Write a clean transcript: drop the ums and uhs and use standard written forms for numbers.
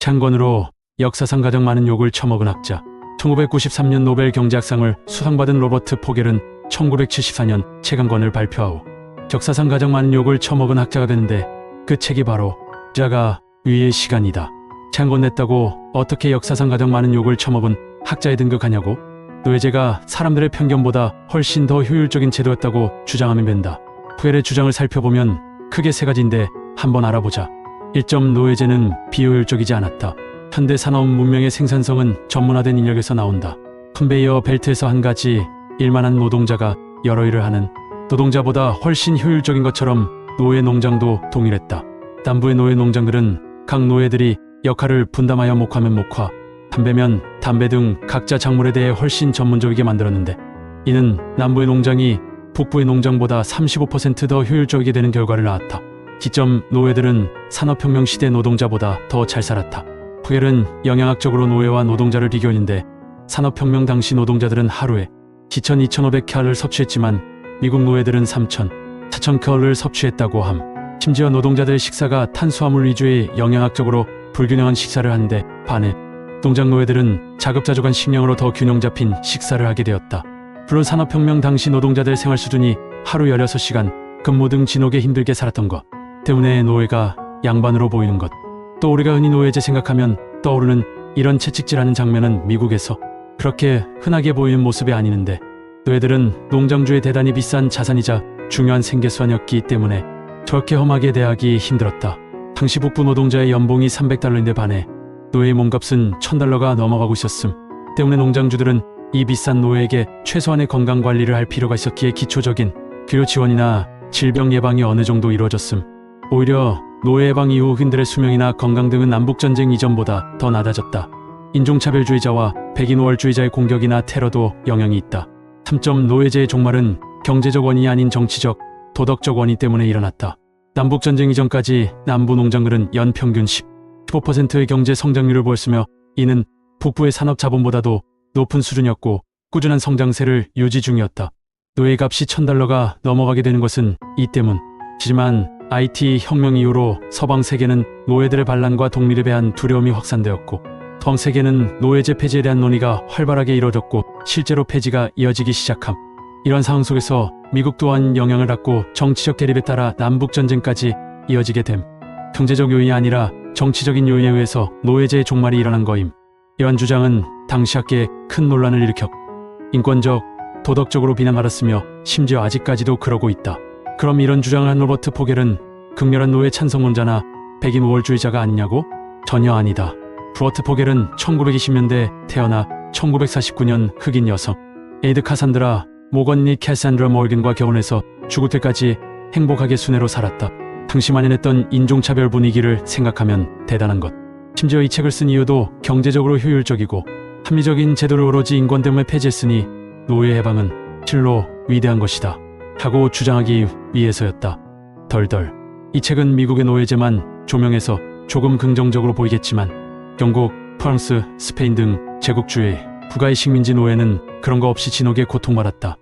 창건으로 역사상 가장 많은 욕을 처먹은 학자. 1993년 노벨 경제학상을 수상받은 로버트 포겔은 1974년 책 한 권을 발표하고 역사상 가장 많은 욕을 처먹은 학자가 되는데 그 책이 바로 자가 위의 시간이다. 책 한 권 냈다고 어떻게 역사상 가장 많은 욕을 처먹은 학자에 등극하냐고? 노예제가 사람들의 편견보다 훨씬 더 효율적인 제도였다고 주장하면 된다. 포겔의 주장을 살펴보면 크게 세 가지인데 한번 알아보자. 1점, 노예제는 비효율적이지 않았다. 현대 산업 문명의 생산성은 전문화된 인력에서 나온다. 컨베이어 벨트에서 한 가지 일만 한 노동자가 여러 일을 하는 노동자보다 훨씬 효율적인 것처럼 노예 농장도 동일했다. 남부의 노예 농장들은 각 노예들이 역할을 분담하여 목화면 목화, 담배면 담배 등 각자 작물에 대해 훨씬 전문적이게 만들었는데 이는 남부의 농장이 북부의 농장보다 35% 더 효율적이게 되는 결과를 낳았다. 지점, 노예들은 산업혁명 시대 노동자보다 더 잘 살았다. 포겔은 영양학적으로 노예와 노동자를 비교했는데 산업혁명 당시 노동자들은 하루에 지천 2,500칼로리를 섭취했지만 미국 노예들은 3,400칼로리를 섭취했다고 함. 심지어 노동자들의 식사가 탄수화물 위주의 영양학적으로 불균형한 식사를 하는데 반해 농장 노예들은 자급자족한 식량으로 더 균형 잡힌 식사를 하게 되었다. 물론 산업혁명 당시 노동자들의 생활 수준이 하루 16시간 근무 등 진옥에 힘들게 살았던 것 때문에 노예가 양반으로 보이는 것. 또 우리가 흔히 노예제 생각하면 떠오르는 이런 채찍질하는 장면은 미국에서 그렇게 흔하게 보이는 모습이 아니는데 노예들은 농장주의 대단히 비싼 자산이자 중요한 생계수완이었기 때문에 저렇게 험하게 대하기 힘들었다. 당시 북부 노동자의 연봉이 $300인데 반해 노예의 몸값은 $1,000가 넘어가고 있었음 때문에 농장주들은 이 비싼 노예에게 최소한의 건강관리를 할 필요가 있었기에 기초적인 의료 지원이나 질병 예방이 어느 정도 이루어졌음. 오히려 노예 해방 이후 흑인들의 수명이나 건강 등은 남북전쟁 이전보다 더 낮아졌다. 인종차별주의자와 백인 우월주의자의 공격이나 테러도 영향이 있다. 3점, 노예제의 종말은 경제적 원인이 아닌 정치적, 도덕적 원인 때문에 일어났다. 남북전쟁 이전까지 남부 농장들은 연평균 15%의 경제 성장률을 보였으며 이는 북부의 산업 자본보다도 높은 수준이었고 꾸준한 성장세를 유지 중이었다. 노예 값이 $1,000가 넘어가게 되는 것은 이 때문이지만 IT 혁명 이후로 서방 세계는 노예들의 반란과 독립에 대한 두려움이 확산되었고 서방 세계는 노예제 폐지에 대한 논의가 활발하게 이뤄졌고 실제로 폐지가 이어지기 시작함. 이런 상황 속에서 미국 또한 영향을 받고 정치적 대립에 따라 남북전쟁까지 이어지게 됨. 경제적 요인이 아니라 정치적인 요인에 의해서 노예제의 종말이 일어난 거임. 이러한 주장은 당시 학계에 큰 논란을 일으켰고 인권적, 도덕적으로 비난받았으며 심지어 아직까지도 그러고 있다. 그럼 이런 주장을 한 로버트 포겔은 극렬한 노예 찬성론자나 백인 우월주의자가 아니냐고? 전혀 아니다. 로버트 포겔은 1920년대에 태어나 1949년 흑인 여성 에이드 카산드라 모건니 캐산드라 몰긴과 결혼해서 죽을 때까지 행복하게 순애로 살았다. 당시 만연했던 인종차별 분위기를 생각하면 대단한 것. 심지어 이 책을 쓴 이유도 경제적으로 효율적이고 합리적인 제도를 오로지 인권 때문에 폐지했으니 노예 해방은 실로 위대한 것이다 하고 주장하기 위해서였다. 덜덜. 이 책은 미국의 노예제만 조명해서 조금 긍정적으로 보이겠지만 영국, 프랑스, 스페인 등 제국주의, 부가의 식민지 노예는 그런 거 없이 진옥에 고통받았다.